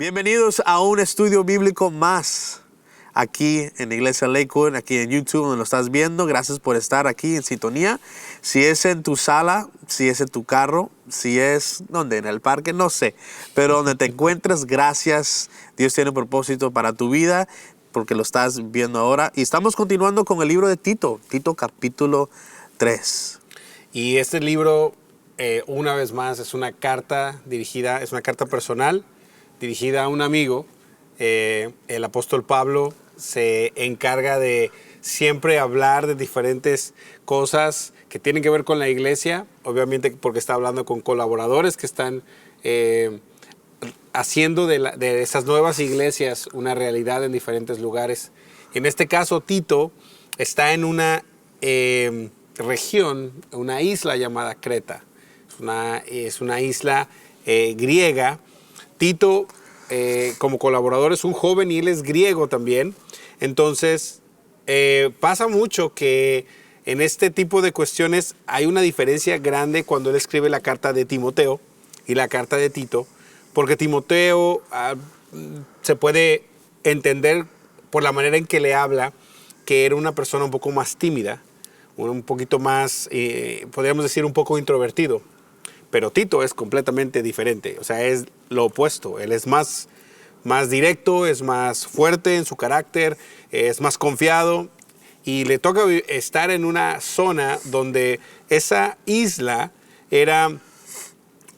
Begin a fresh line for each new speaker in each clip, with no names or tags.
Bienvenidos a un estudio bíblico más aquí en la Iglesia Lakewood, aquí en YouTube donde lo estás viendo. Gracias por estar aquí en sintonía. Si es en tu sala, si es en tu carro, si es donde en el parque, no sé. Pero donde te encuentres, gracias. Dios tiene un propósito para tu vida porque lo estás viendo ahora. Y estamos continuando con el libro de Tito, Tito capítulo 3.
Y este libro, una vez más, es una carta dirigida, es una carta personal dirigida a un amigo. El apóstol Pablo se encarga de siempre hablar de diferentes cosas que tienen que ver con la iglesia, obviamente porque está hablando con colaboradores que están haciendo de esas nuevas iglesias una realidad en diferentes lugares. En este caso, Tito está en una región, una isla llamada Creta. Es una isla griega. Tito, como colaborador, es un joven y él es griego también. Entonces, pasa mucho que en este tipo de cuestiones hay una diferencia grande cuando él escribe la carta de Timoteo y la carta de Tito, porque Timoteo se puede entender por la manera en que le habla que era una persona un poco más tímida, un poquito más, podríamos decir, un poco introvertido. Pero Tito es completamente diferente, o sea, es lo opuesto. Él es más directo, es más fuerte en su carácter, es más confiado. Y le toca estar en una zona donde esa isla era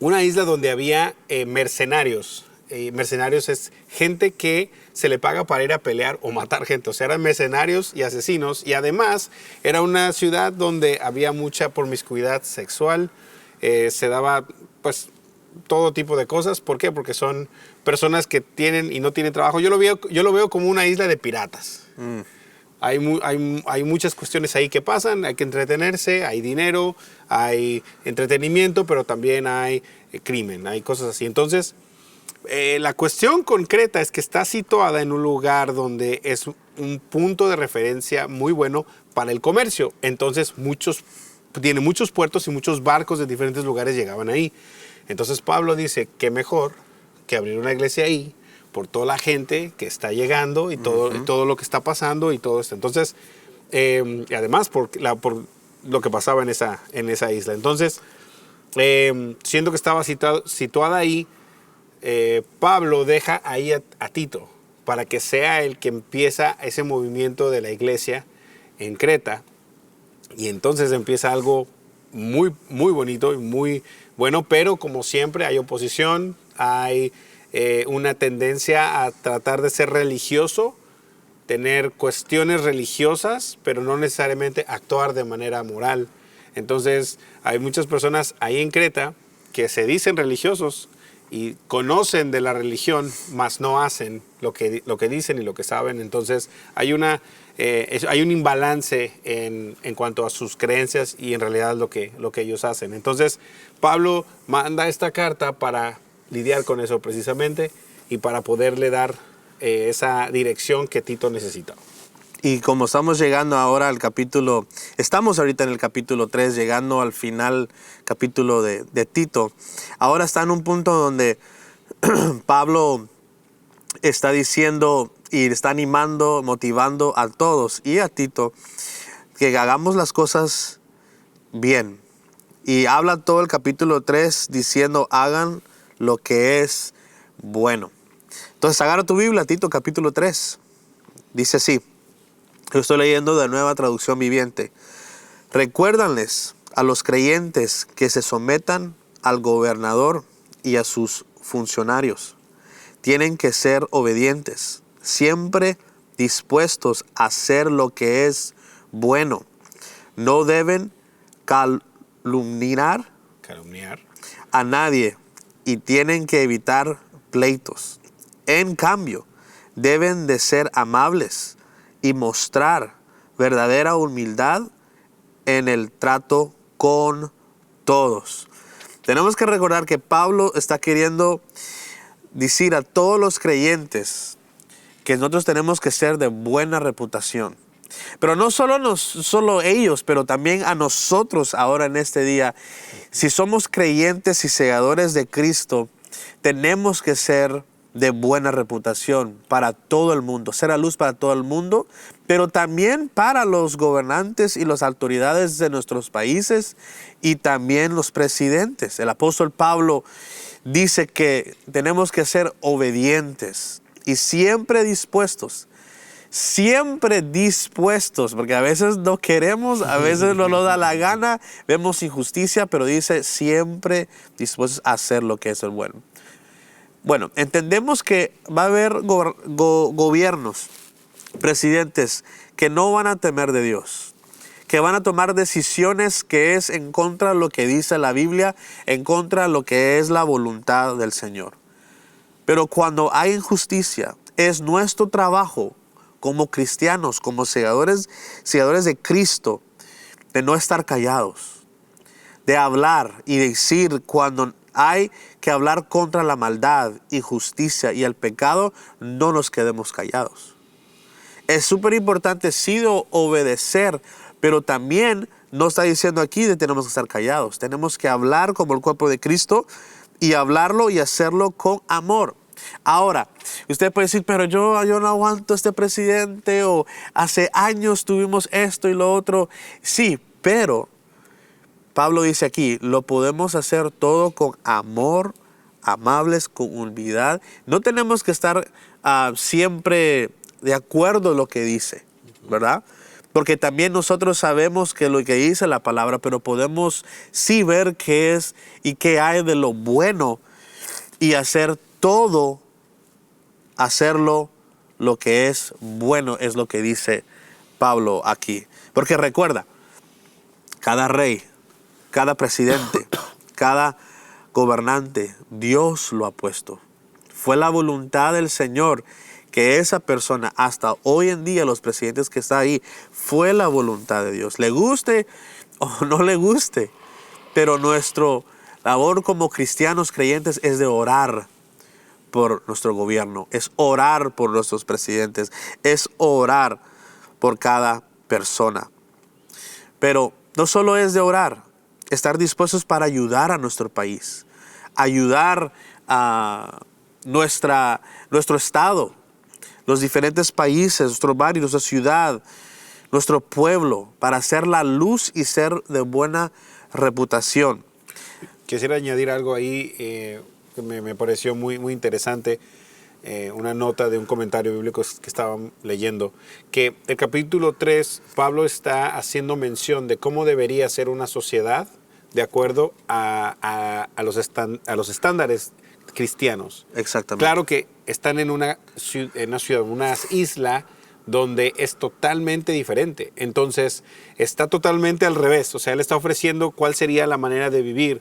una isla donde había mercenarios. Mercenarios es gente que se le paga para ir a pelear o matar gente. O sea, eran mercenarios y asesinos. Y además era una ciudad donde había mucha promiscuidad sexual. Se daba pues todo tipo de cosas. ¿Por qué? Porque son personas que tienen y no tienen trabajo. Yo lo veo como una isla de piratas. Hay muchas cuestiones ahí que pasan. Hay que entretenerse, hay dinero, hay entretenimiento, pero también hay crimen, hay cosas así. Entonces, la cuestión concreta es que está situada en un lugar donde es un punto de referencia muy bueno para el comercio. Entonces, tiene muchos puertos y muchos barcos de diferentes lugares llegaban ahí. Entonces Pablo dice, qué mejor que abrir una iglesia ahí por toda la gente que está llegando y todo lo que está pasando y todo esto. Entonces, y además por lo que pasaba en esa isla. Entonces, siendo que estaba situada ahí, Pablo deja ahí a Tito para que sea el que empieza ese movimiento de la iglesia en Creta. Y entonces empieza algo muy, muy bonito y muy bueno, pero como siempre hay oposición, hay una tendencia a tratar de ser religioso, tener cuestiones religiosas, pero no necesariamente actuar de manera moral. Entonces hay muchas personas ahí en Creta que se dicen religiosos y conocen de la religión, mas no hacen lo que dicen y lo que saben. Entonces hay un imbalance en cuanto a sus creencias y en realidad lo que ellos hacen. Entonces Pablo manda esta carta para lidiar con eso precisamente y para poderle dar esa dirección que Tito necesita.
Y como estamos llegando ahora estamos ahorita en el capítulo 3, llegando al final capítulo de Tito. Ahora está en un punto donde Pablo está diciendo y está animando, motivando a todos y a Tito que hagamos las cosas bien. Y habla todo el capítulo 3 diciendo hagan lo que es bueno. Entonces agarra tu Biblia, Tito capítulo 3. Dice así. Yo estoy leyendo de Nueva Traducción Viviente. Recuérdanles a los creyentes que se sometan al gobernador y a sus funcionarios. Tienen que ser obedientes, siempre dispuestos a hacer lo que es bueno. No deben calumniar a nadie y tienen que evitar pleitos. En cambio, deben de ser amables y mostrar verdadera humildad en el trato con todos. Tenemos que recordar que Pablo está queriendo decir a todos los creyentes que nosotros tenemos que ser de buena reputación. Pero no solo ellos, pero también a nosotros ahora en este día. Si somos creyentes y seguidores de Cristo, tenemos que ser de buena reputación para todo el mundo, ser la luz para todo el mundo, pero también para los gobernantes y las autoridades de nuestros países y también los presidentes. El apóstol Pablo dice que tenemos que ser obedientes y siempre dispuestos, porque a veces no queremos, a veces no nos da la gana, vemos injusticia, pero dice siempre dispuestos a hacer lo que es el bueno. Bueno, entendemos que va a haber gobiernos, presidentes, que no van a temer de Dios, que van a tomar decisiones que es en contra de lo que dice la Biblia, en contra de lo que es la voluntad del Señor. Pero cuando hay injusticia, es nuestro trabajo como cristianos, como segadores de Cristo, de no estar callados, de hablar y decir cuando hay que hablar contra la maldad, injusticia y el pecado, no nos quedemos callados. Es súper importante sí obedecer, pero también no está diciendo aquí que tenemos que estar callados. Tenemos que hablar como el cuerpo de Cristo y hablarlo y hacerlo con amor. Ahora, usted puede decir, pero yo no aguanto a este presidente, o hace años tuvimos esto y lo otro. Sí, pero Pablo dice aquí, lo podemos hacer todo con amor, amables, con humildad. No tenemos que estar siempre de acuerdo en lo que dice, ¿verdad? Porque también nosotros sabemos que lo que dice la palabra, pero podemos sí ver qué es y qué hay de lo bueno y hacer todo, hacerlo lo que es bueno, es lo que dice Pablo aquí. Porque recuerda, cada rey, cada presidente, cada gobernante, Dios lo ha puesto. Fue la voluntad del Señor que esa persona, hasta hoy en día, los presidentes que están ahí, fue la voluntad de Dios. Le guste o no le guste, pero nuestro labor como cristianos creyentes es de orar por nuestro gobierno, es orar por nuestros presidentes, es orar por cada persona. Pero no solo es de orar, estar dispuestos para ayudar a nuestro país, ayudar a nuestro estado, los diferentes países, nuestro barrio, nuestra ciudad, nuestro pueblo, para hacer la luz y ser de buena reputación.
Quisiera añadir algo ahí que me pareció muy, muy interesante. Una nota de un comentario bíblico que estaba leyendo, que el capítulo 3, Pablo está haciendo mención de cómo debería ser una sociedad de acuerdo a los estándares cristianos.
Exactamente.
Claro que están en una ciudad, una isla donde es totalmente diferente. Entonces, está totalmente al revés. O sea, él está ofreciendo cuál sería la manera de vivir.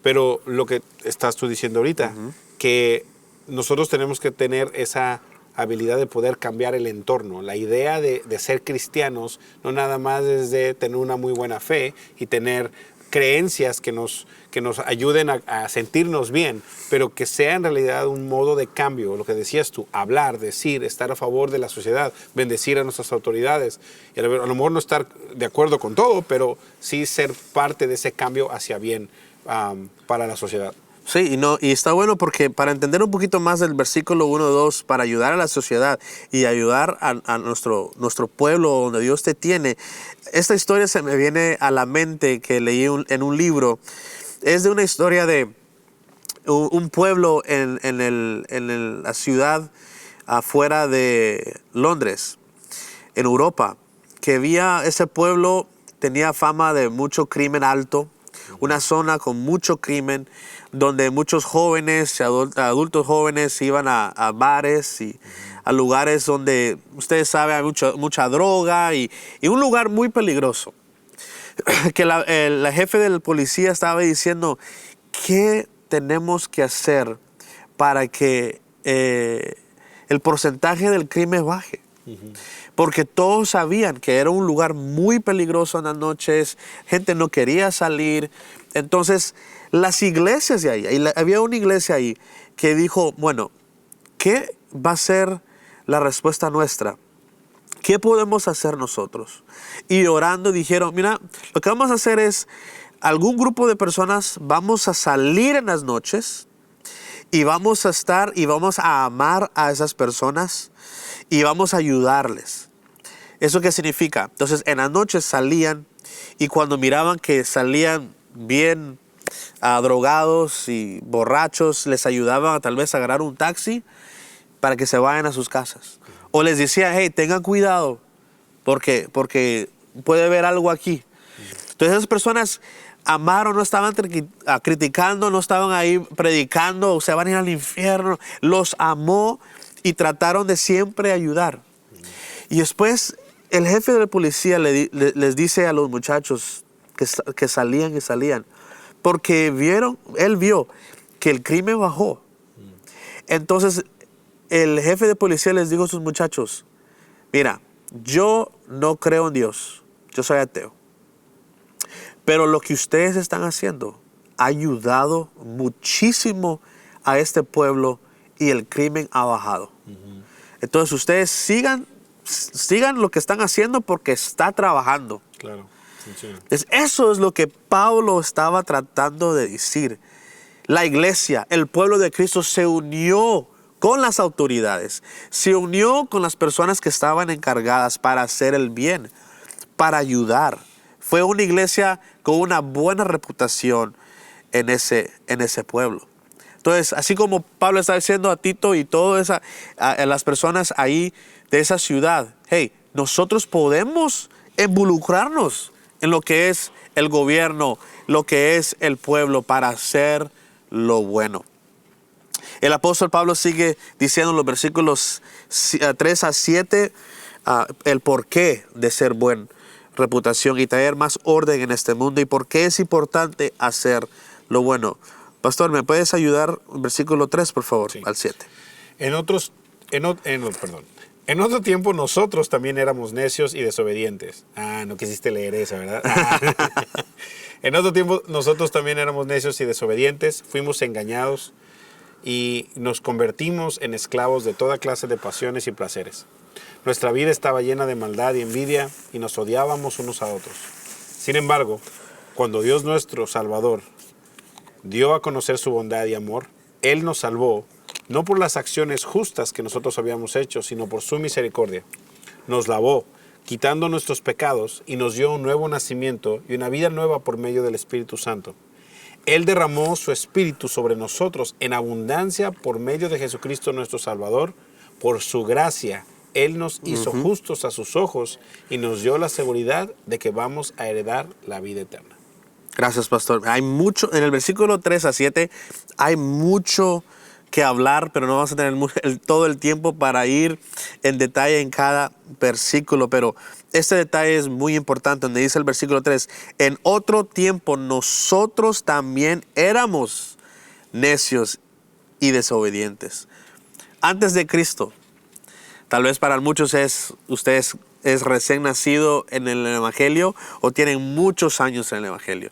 Pero lo que estás tú diciendo ahorita, que nosotros tenemos que tener esa habilidad de poder cambiar el entorno. La idea de ser cristianos no nada más es de tener una muy buena fe y tener creencias que nos ayuden a sentirnos bien, pero que sea en realidad un modo de cambio. Lo que decías tú, hablar, decir, estar a favor de la sociedad, bendecir a nuestras autoridades. Y a lo mejor no estar de acuerdo con todo, pero sí ser parte de ese cambio hacia bien para la sociedad.
Sí, y está bueno porque para entender un poquito más del versículo 1-2, para ayudar a la sociedad y ayudar a nuestro pueblo donde Dios te tiene, esta historia se me viene a la mente que leí en un libro. Es de una historia de un pueblo en la ciudad afuera de Londres, en Europa, que ese pueblo tenía fama de mucho crimen alto, una zona con mucho crimen, donde muchos jóvenes, adultos jóvenes iban a bares y a lugares donde, ustedes saben, hay mucha droga y un lugar muy peligroso. Que la jefe del policía estaba diciendo, ¿qué tenemos que hacer para que el porcentaje del crimen baje? Porque todos sabían que era un lugar muy peligroso en las noches, gente no quería salir. Entonces, las iglesias de ahí, había una iglesia ahí que dijo, bueno, ¿qué va a ser la respuesta nuestra? ¿Qué podemos hacer nosotros? Y orando dijeron, mira, lo que vamos a hacer es, algún grupo de personas vamos a salir en las noches y vamos a estar y vamos a amar a esas personas y vamos a ayudarles. ¿Eso qué significa? Entonces en las noches salían y cuando miraban que salían bien drogados y borrachos, les ayudaban a tal vez a agarrar un taxi para que se vayan a sus casas. O les decían, hey, tengan cuidado porque puede haber algo aquí. Entonces esas personas amaron, no estaban criticando, no estaban ahí predicando, o sea, van a ir al infierno. Los amó y trataron de siempre ayudar. Y después el jefe de la policía les dice a los muchachos que salían y salían, porque él vio que el crimen bajó. Entonces el jefe de policía les dijo a sus muchachos, mira, yo no creo en Dios, yo soy ateo. Pero lo que ustedes están haciendo ha ayudado muchísimo a este pueblo y el crimen ha bajado. Entonces ustedes sigan lo que están haciendo porque está trabajando.
Claro, funciona.
Entonces, eso es lo que Pablo estaba tratando de decir. La iglesia, el pueblo de Cristo se unió con las autoridades, se unió con las personas que estaban encargadas para hacer el bien, para ayudar. Fue una iglesia con una buena reputación en ese pueblo. Entonces, así como Pablo está diciendo a Tito y todas las personas ahí de esa ciudad, hey, nosotros podemos involucrarnos en lo que es el gobierno, lo que es el pueblo para hacer lo bueno. El apóstol Pablo sigue diciendo en los versículos 3 a 7 el porqué de ser buena reputación y traer más orden en este mundo y por qué es importante hacer lo bueno. Pastor, ¿me puedes ayudar? Versículo 3, por favor, sí. Al 7.
En otro tiempo nosotros también éramos necios y desobedientes. No quisiste leer esa, ¿verdad? En otro tiempo nosotros también éramos necios y desobedientes, fuimos engañados y nos convertimos en esclavos de toda clase de pasiones y placeres. Nuestra vida estaba llena de maldad y envidia y nos odiábamos unos a otros. Sin embargo, cuando Dios nuestro Salvador dio a conocer su bondad y amor, Él nos salvó, no por las acciones justas que nosotros habíamos hecho, sino por su misericordia. Nos lavó, quitando nuestros pecados, y nos dio un nuevo nacimiento y una vida nueva por medio del Espíritu Santo. Él derramó su Espíritu sobre nosotros en abundancia por medio de Jesucristo nuestro Salvador. Por su gracia, Él nos hizo justos a sus ojos y nos dio la seguridad de que vamos a heredar la vida eterna.
Gracias, pastor. Hay mucho, en el versículo 3 a 7, hay mucho que hablar, pero no vamos a tener todo el tiempo para ir en detalle en cada versículo, pero este detalle es muy importante, donde dice el versículo 3, en otro tiempo nosotros también éramos necios y desobedientes. Antes de Cristo, tal vez para muchos ustedes es recién nacido en el Evangelio o tienen muchos años en el Evangelio.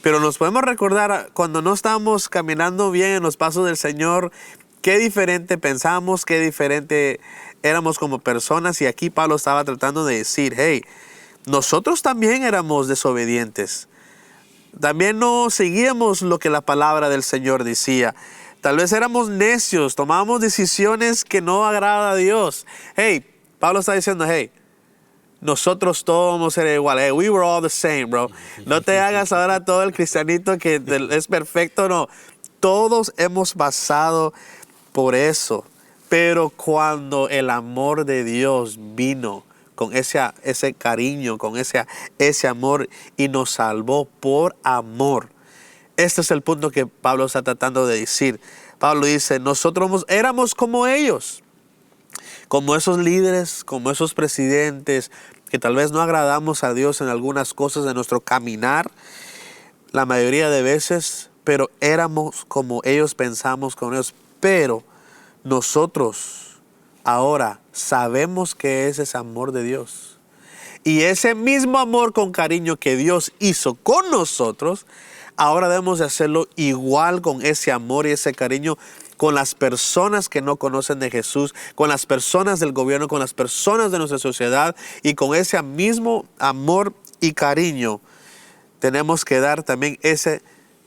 Pero nos podemos recordar cuando no estábamos caminando bien en los pasos del Señor, qué diferente pensamos, qué diferente éramos como personas. Y aquí Pablo estaba tratando de decir, hey, nosotros también éramos desobedientes. También no seguíamos lo que la palabra del Señor decía. Tal vez éramos necios, tomábamos decisiones que no agrada a Dios. Hey, Pablo está diciendo, hey, nosotros todos vamos a ser iguales. Hey, we were all the same, bro. No te hagas ahora todo el cristianito que es perfecto, no. Todos hemos pasado por eso. Pero cuando el amor de Dios vino con ese cariño, con ese amor y nos salvó por amor. Este es el punto que Pablo está tratando de decir. Pablo dice, nosotros éramos como ellos. Como esos líderes, como esos presidentes, que tal vez no agradamos a Dios en algunas cosas de nuestro caminar, la mayoría de veces, pero éramos como ellos, pensamos como ellos. Pero nosotros ahora sabemos que ese es ese amor de Dios. Y ese mismo amor con cariño que Dios hizo con nosotros, ahora debemos de hacerlo igual con ese amor y ese cariño con las personas que no conocen de Jesús, con las personas del gobierno, con las personas de nuestra sociedad, y con ese mismo amor y cariño tenemos que dar también esa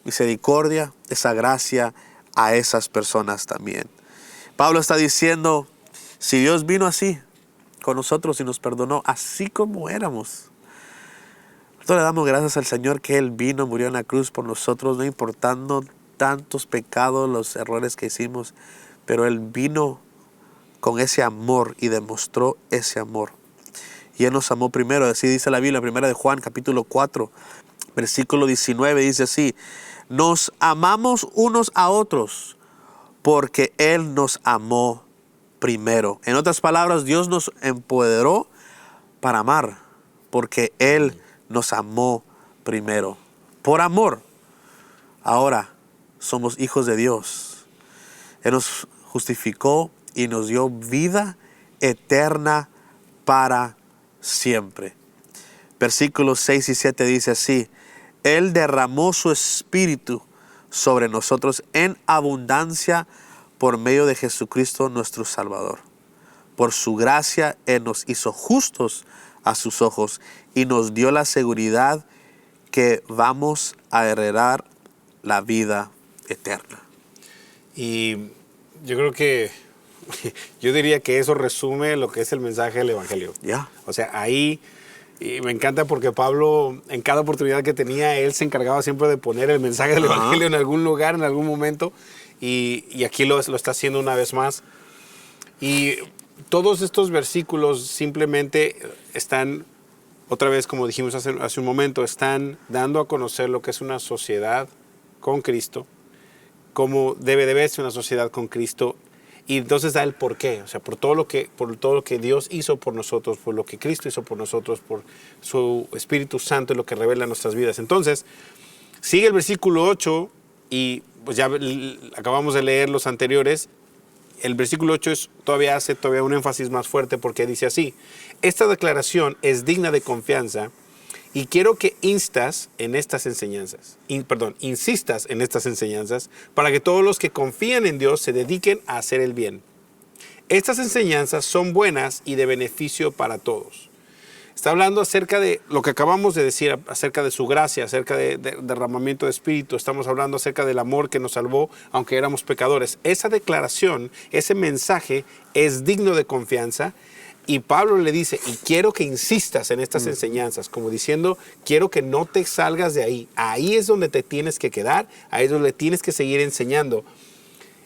misericordia, esa gracia a esas personas también. Pablo está diciendo, si Dios vino así con nosotros y nos perdonó así como éramos, nosotros le damos gracias al Señor que Él vino, murió en la cruz por nosotros, no importando tantos pecados, los errores que hicimos, pero Él vino con ese amor y demostró ese amor. Y Él nos amó primero, así dice la Biblia, 1 de Juan, capítulo 4, versículo 19, dice así, nos amamos unos a otros porque Él nos amó primero. En otras palabras, Dios nos empoderó para amar, porque Él nos amó primero. Por amor, ahora somos hijos de Dios. Él nos justificó y nos dio vida eterna para siempre. Versículos 6 y 7 dice así, Él derramó su espíritu sobre nosotros en abundancia por medio de Jesucristo nuestro Salvador. Por su gracia Él nos hizo justos a sus ojos y nos dio la seguridad que vamos a heredar la vida eterna.
Y yo creo que, yo diría que eso resume lo que es el mensaje del Evangelio.
Ya.
O sea, ahí, y me encanta porque Pablo, en cada oportunidad que tenía, él se encargaba siempre de poner el mensaje del Evangelio en algún lugar, en algún momento, y aquí lo está haciendo una vez más. Y todos estos versículos simplemente están, otra vez como dijimos hace un momento, están dando a conocer lo que es una sociedad con Cristo, cómo debe de verse una sociedad con Cristo, y entonces da el porqué, o sea, por todo lo que Dios hizo por nosotros, por lo que Cristo hizo por nosotros, por su Espíritu Santo y lo que revela en nuestras vidas. Entonces, sigue el versículo 8 y pues ya acabamos de leer los anteriores. El versículo 8 hace todavía un énfasis más fuerte porque dice así, esta declaración es digna de confianza y quiero que insistas en estas enseñanzas para que todos los que confían en Dios se dediquen a hacer el bien. Estas enseñanzas son buenas y de beneficio para todos. Está hablando acerca de lo que acabamos de decir, acerca de su gracia, acerca de derramamiento de espíritu. Estamos hablando acerca del amor que nos salvó, aunque éramos pecadores. Esa declaración, ese mensaje es digno de confianza. Y Pablo le dice, y quiero que insistas en estas enseñanzas, como diciendo, quiero que no te salgas de ahí. Ahí es donde te tienes que quedar, ahí es donde tienes que seguir enseñando.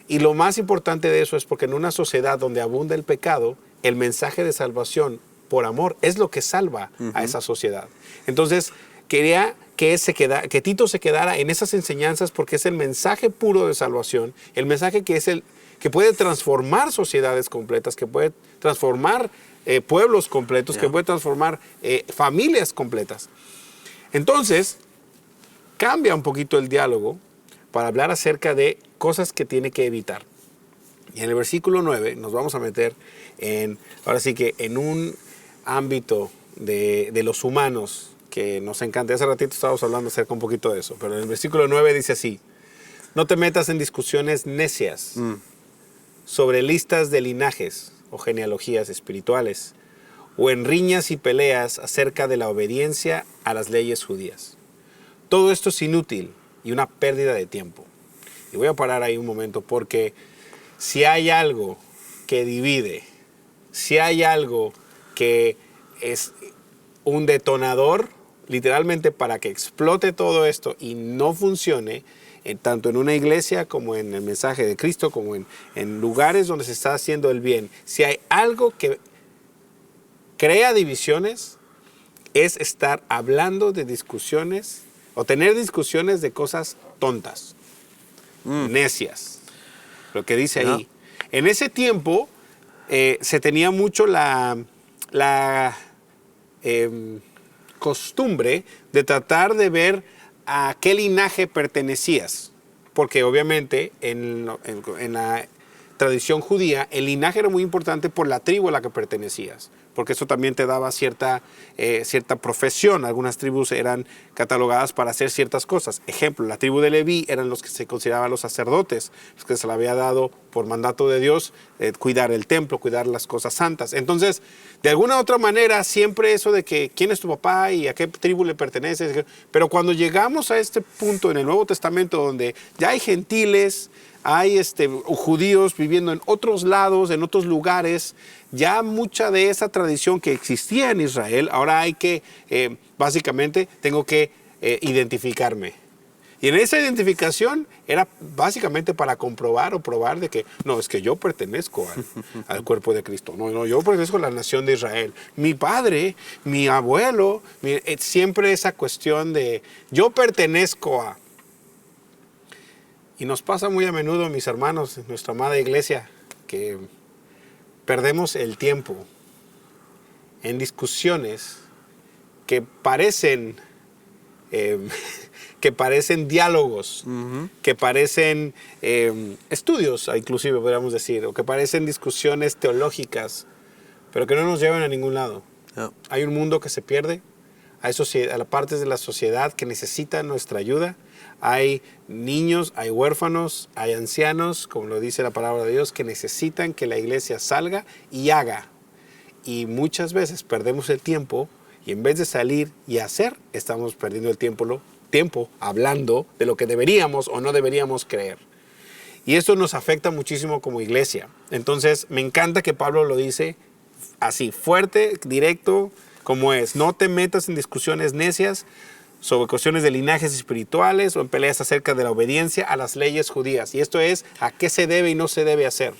Y lo más importante de eso es porque en una sociedad donde abunda el pecado, el mensaje de salvación por amor es lo que salva a esa sociedad. Entonces, quería que Tito se quedara en esas enseñanzas porque es el mensaje puro de salvación, el mensaje que puede transformar sociedades completas, que puede transformar pueblos completos, que puede transformar familias completas. Entonces, cambia un poquito el diálogo para hablar acerca de cosas que tiene que evitar. Y en el versículo 9 nos vamos a meter ahora sí que en un ámbito de los humanos que nos encanta. Hace ratito estábamos hablando acerca un poquito de eso, pero en el versículo 9 dice así, no te metas en discusiones necias sobre listas de linajes o genealogías espirituales o en riñas y peleas acerca de la obediencia a las leyes judías. Todo esto es inútil y una pérdida de tiempo. Y voy a parar ahí un momento porque si hay algo que divide, si hay algo que es un detonador, literalmente para que explote todo esto y no funcione, tanto en una iglesia como en el mensaje de Cristo, como en lugares donde se está haciendo el bien, si hay algo que crea divisiones, es estar hablando de discusiones o tener discusiones de cosas tontas, necias, lo que dice ahí. En ese tiempo se tenía mucho la costumbre de tratar de ver a qué linaje pertenecías, porque obviamente en la tradición judía el linaje era muy importante por la tribu a la que pertenecías, porque eso también te daba cierta profesión. Algunas tribus eran catalogadas para hacer ciertas cosas. Ejemplo, la tribu de Leví eran los que se consideraban los sacerdotes, los que se le había dado por mandato de Dios cuidar el templo, cuidar las cosas santas. Entonces, de alguna u otra manera, siempre eso de que quién es tu papá y a qué tribu le perteneces. Pero cuando llegamos a este punto en el Nuevo Testamento donde ya hay gentiles, hay judíos viviendo en otros lados, en otros lugares, ya mucha de esa tradición que existía en Israel, ahora hay que, básicamente, tengo que identificarme. Y en esa identificación era básicamente para comprobar o probar de que, no, es que yo pertenezco al cuerpo de Cristo. No, yo pertenezco a la nación de Israel. Mi padre, mi abuelo, siempre esa cuestión de yo pertenezco a... Y nos pasa muy a menudo, mis hermanos, en nuestra amada iglesia, que perdemos el tiempo en discusiones que parecen diálogos, que parecen estudios, inclusive podríamos decir, o que parecen discusiones teológicas, pero que no nos llevan a ningún lado. No. Hay un mundo que se pierde, hay partes de la sociedad que necesitan nuestra ayuda, hay niños, hay huérfanos, hay ancianos, como lo dice la palabra de Dios, que necesitan que la iglesia salga y haga. Y muchas veces perdemos el tiempo y en vez de salir y hacer, estamos perdiendo el tiempo hablando de lo que deberíamos o no deberíamos creer. Y esto nos afecta muchísimo como iglesia. Entonces, me encanta que Pablo lo dice así, fuerte, directo, como es. No te metas en discusiones necias sobre cuestiones de linajes espirituales o en peleas acerca de la obediencia a las leyes judías. Y esto es a qué se debe y no se debe hacer.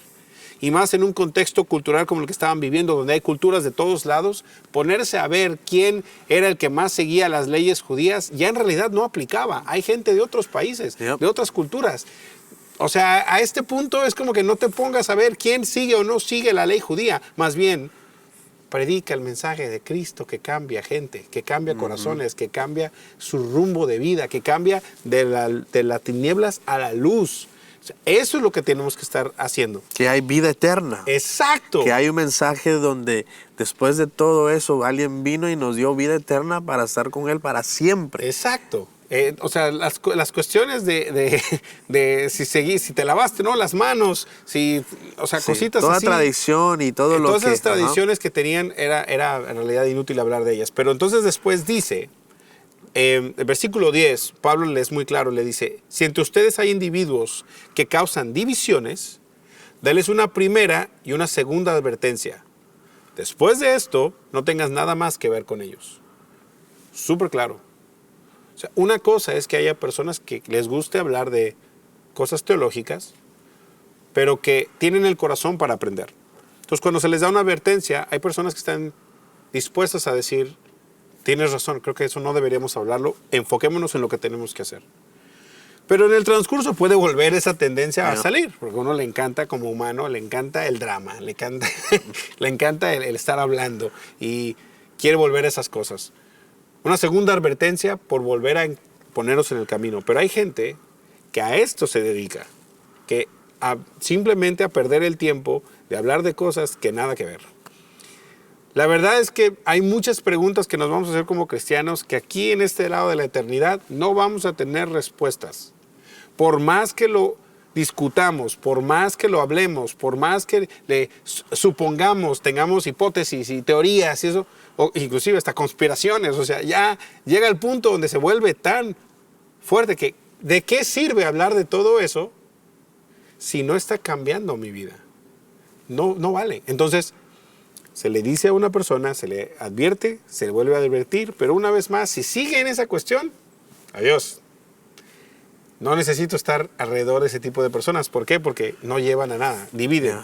Y más en un contexto cultural como el que estaban viviendo, donde hay culturas de todos lados, ponerse a ver quién era el que más seguía las leyes judías, ya en realidad no aplicaba. Hay gente de otros países, de otras culturas. O sea, a este punto es como que no te pongas a ver quién sigue o no sigue la ley judía. Más bien, predica el mensaje de Cristo que cambia gente, que cambia corazones, que cambia su rumbo de vida, que cambia de las tinieblas a la luz. O sea, eso es lo que tenemos que estar haciendo.
Que hay vida eterna.
Exacto.
Que hay un mensaje donde después de todo eso alguien vino y nos dio vida eterna para estar con Él para siempre.
Exacto. O sea, las cuestiones de si te lavaste, ¿no? Las manos, o sea, cositas
toda
así.
Toda tradición y todo lo que...
Todas esas tradiciones que tenían era en realidad inútil hablar de ellas. Pero entonces después dice, el versículo 10, Pablo le es muy claro, le dice, si entre ustedes hay individuos que causan divisiones, dales una primera y una segunda advertencia. Después de esto, no tengas nada más que ver con ellos. Súper claro. O sea, una cosa es que haya personas que les guste hablar de cosas teológicas, pero que tienen el corazón para aprender. Entonces, cuando se les da una advertencia, hay personas que están dispuestas a decir, tienes razón, creo que eso no deberíamos hablarlo, enfoquémonos en lo que tenemos que hacer. Pero en el transcurso puede volver esa tendencia a salir, porque a uno le encanta como humano, le encanta el drama, le encanta el estar hablando y quiere volver a esas cosas. Una segunda advertencia por volver a ponernos en el camino. Pero hay gente que a esto se dedica, que simplemente a perder el tiempo de hablar de cosas que nada que ver. La verdad es que hay muchas preguntas que nos vamos a hacer como cristianos que aquí en este lado de la eternidad no vamos a tener respuestas. Por más que lo discutamos, por más que lo hablemos, por más que le supongamos, tengamos hipótesis y teorías y eso, o inclusive hasta conspiraciones, o sea, ya llega el punto donde se vuelve tan fuerte que ¿de qué sirve hablar de todo eso si no está cambiando mi vida? No vale. Entonces, se le dice a una persona, se le advierte, se le vuelve a advertir, pero una vez más, si sigue en esa cuestión, adiós. No necesito estar alrededor de ese tipo de personas. ¿Por qué? Porque no llevan a nada, dividen.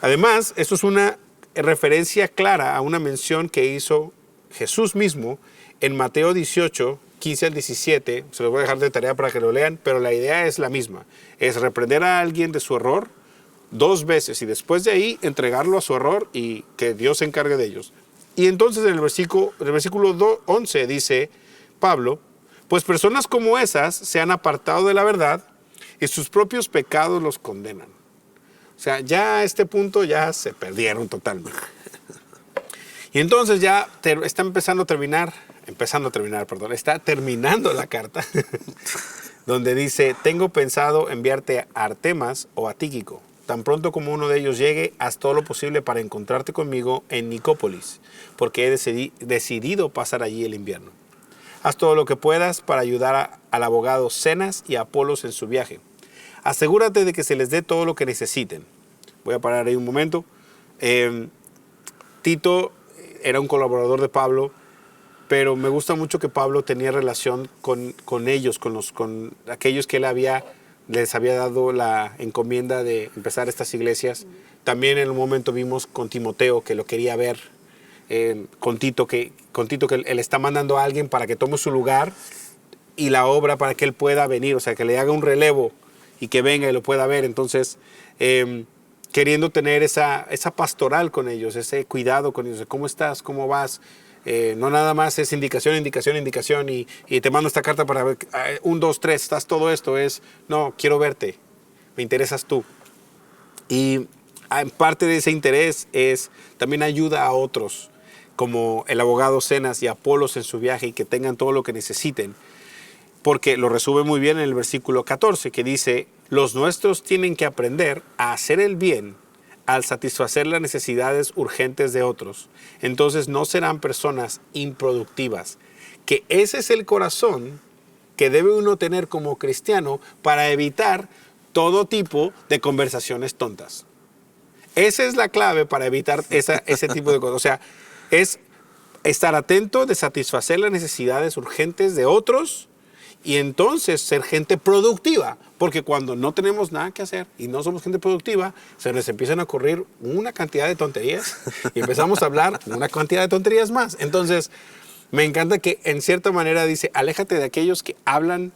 Además, esto es una referencia clara a una mención que hizo Jesús mismo en Mateo 18, 15 al 17. Se los voy a dejar de tarea para que lo lean, pero la idea es la misma. Es reprender a alguien de su error 2 veces y después de ahí entregarlo a su error y que Dios se encargue de ellos. Y entonces en el versículo 11 dice Pablo, pues personas como esas se han apartado de la verdad y sus propios pecados los condenan. O sea, ya a este punto ya se perdieron totalmente. Y entonces ya está está terminando la carta, donde dice, tengo pensado enviarte a Artemas o a Tíquico. Tan pronto como uno de ellos llegue, haz todo lo posible para encontrarte conmigo en Nicópolis, porque he decidido pasar allí el invierno. Haz todo lo que puedas para ayudar al abogado Zenas y a Apolos en su viaje. Asegúrate de que se les dé todo lo que necesiten. Voy a parar ahí un momento. Tito era un colaborador de Pablo, pero me gusta mucho que Pablo tenía relación con ellos, con aquellos que él les había dado la encomienda de empezar estas iglesias. También en un momento vimos con Timoteo que lo quería ver, con Tito que él está mandando a alguien para que tome su lugar y la obra para que él pueda venir, o sea, que le haga un relevo y que venga y lo pueda ver. Entonces, queriendo tener esa pastoral con ellos, ese cuidado con ellos, ¿cómo estás? ¿Cómo vas? No nada más es indicación y te mando esta carta para ver, 1, 2, 3, estás todo esto, no, quiero verte, me interesas tú. Y en parte de ese interés también ayuda a otros, como el abogado Zenas y Apolos en su viaje, y que tengan todo lo que necesiten, porque lo resume muy bien en el versículo 14, que dice, los nuestros tienen que aprender a hacer el bien al satisfacer las necesidades urgentes de otros. Entonces no serán personas improductivas. Que ese es el corazón que debe uno tener como cristiano para evitar todo tipo de conversaciones tontas. Esa es la clave para evitar ese tipo de cosas. O sea, es estar atento de satisfacer las necesidades urgentes de otros y entonces ser gente productiva. Porque cuando no tenemos nada que hacer y no somos gente productiva, se nos empiezan a ocurrir una cantidad de tonterías y empezamos a hablar una cantidad de tonterías más. Entonces, me encanta que en cierta manera dice, aléjate de aquellos que hablan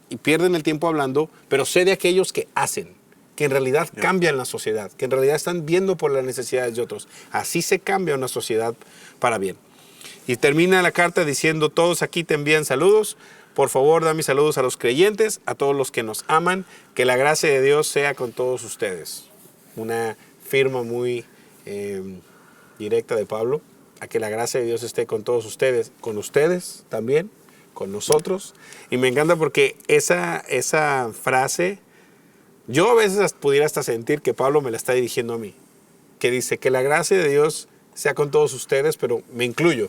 y pierden el tiempo hablando, pero sé de aquellos que hacen, que en realidad cambian la sociedad, que en realidad están viendo por las necesidades de otros. Así se cambia una sociedad para bien. Y termina la carta diciendo, todos aquí te envían saludos. Por favor, da mis saludos a los creyentes, a todos los que nos aman. Que la gracia de Dios sea con todos ustedes. Una firma muy directa de Pablo. A que la gracia de Dios esté con todos ustedes también, con nosotros. Y me encanta porque esa frase, yo a veces pudiera hasta sentir que Pablo me la está dirigiendo a mí. Que dice que la gracia de Dios sea con todos ustedes, pero me incluyo.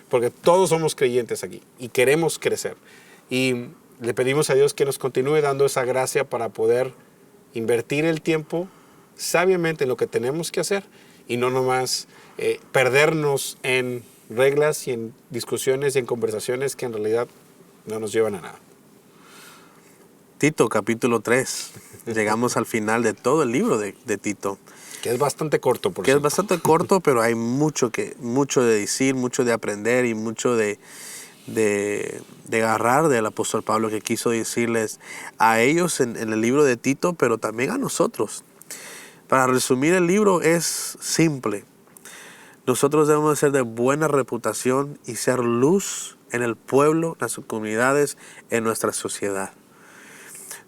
Porque todos somos creyentes aquí y queremos crecer. Y le pedimos a Dios que nos continúe dando esa gracia para poder invertir el tiempo sabiamente en lo que tenemos que hacer y no nomás perdernos en reglas y en discusiones y en conversaciones que en realidad no nos llevan a nada.
Tito, capítulo 3. Llegamos al final de todo el libro de Tito.
Que es bastante corto, por
Que
cierto.
es bastante corto, pero hay mucho de decir, mucho de aprender y mucho de agarrar del apóstol Pablo, que quiso decirles a ellos en el libro de Tito, pero también a nosotros. Para resumir el libro es simple. Nosotros debemos de ser de buena reputación y ser luz en el pueblo, en las comunidades, en nuestra sociedad.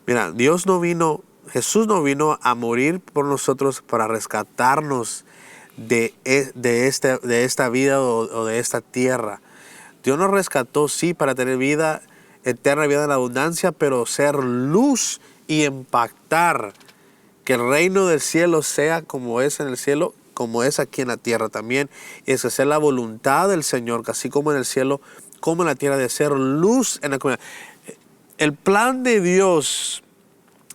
Mira, Jesús no vino a morir por nosotros para rescatarnos de esta vida o de esta tierra. Dios nos rescató, sí, para tener vida eterna, vida en abundancia, pero ser luz y impactar. Que el reino del cielo sea como es en el cielo, como es aquí en la tierra también. Es hacer la voluntad del Señor, que así como en el cielo, como en la tierra, de ser luz en la comunidad. El plan de Dios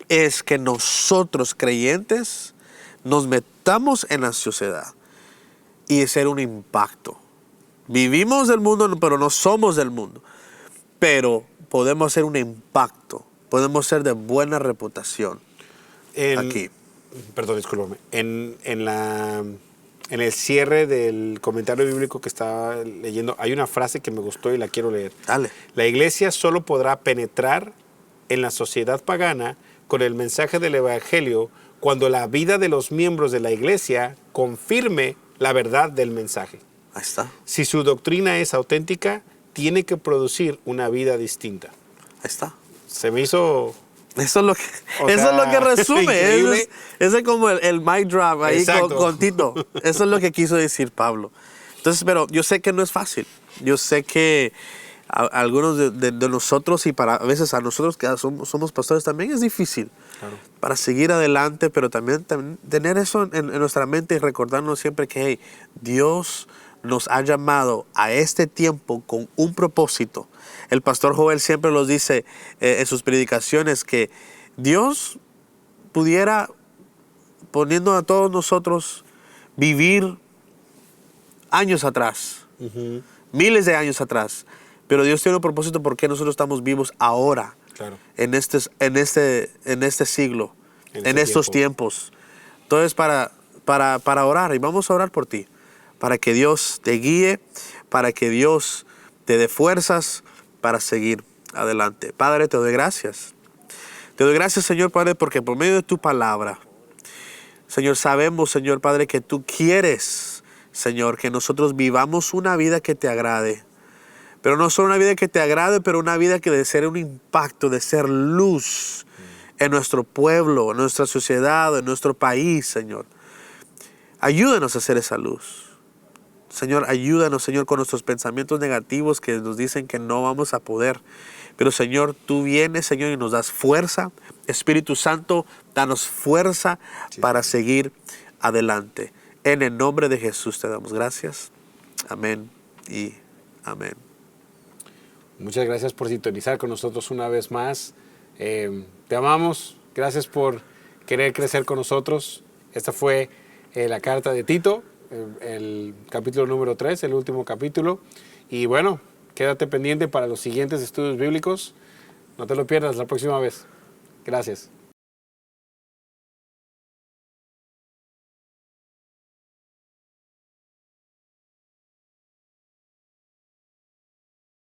es que nosotros, creyentes, nos metamos en la sociedad y ser un impacto. Vivimos del mundo, pero no somos del mundo. Pero podemos hacer un impacto. Podemos ser de buena reputación. Aquí.
Perdón, discúlpame. En el cierre del comentario bíblico que estaba leyendo, hay una frase que me gustó y la quiero leer.
Dale.
La iglesia solo podrá penetrar en la sociedad pagana con el mensaje del evangelio cuando la vida de los miembros de la iglesia confirme la verdad del mensaje.
Ahí está.
Si su doctrina es auténtica, tiene que producir una vida distinta.
Ahí está.
Se me hizo...
Eso es lo que resume. Ese es como el mic drop ahí con Tito. Eso es lo que quiso decir Pablo. Entonces, pero yo sé que no es fácil. Yo sé que algunos de nosotros, y a veces a nosotros que somos pastores también es difícil.
Claro.
Para seguir adelante, pero también tener eso en nuestra mente y recordarnos siempre que hey, Dios nos ha llamado a este tiempo con un propósito. El pastor Joel siempre nos dice en sus predicaciones que Dios pudiera, poniendo a todos nosotros, vivir años atrás, miles de años atrás, pero Dios tiene un propósito porque nosotros estamos vivos ahora,
Claro.
en este siglo, en estos tiempos. Entonces para orar, y vamos a orar por ti, para que Dios te guíe, para que Dios te dé fuerzas para seguir adelante. Padre, te doy gracias. Te doy gracias, Señor Padre, porque por medio de tu palabra, Señor, sabemos, Señor Padre, que tú quieres, Señor, que nosotros vivamos una vida que te agrade. Pero no solo una vida que te agrade, pero una vida que de ser un impacto, de ser luz en nuestro pueblo, en nuestra sociedad, en nuestro país, Señor. Ayúdanos a hacer esa luz. Señor, ayúdanos, Señor, con nuestros pensamientos negativos que nos dicen que no vamos a poder. Pero, Señor, tú vienes, Señor, y nos das fuerza. Espíritu Santo, danos fuerza para seguir adelante. En el nombre de Jesús te damos gracias. Amén y amén.
Muchas gracias por sintonizar con nosotros una vez más. Te amamos. Gracias por querer crecer con nosotros. Esta fue la carta de Tito, el capítulo número 3, el último capítulo. Y bueno, quédate pendiente para los siguientes estudios bíblicos. No te lo pierdas la próxima vez. Gracias.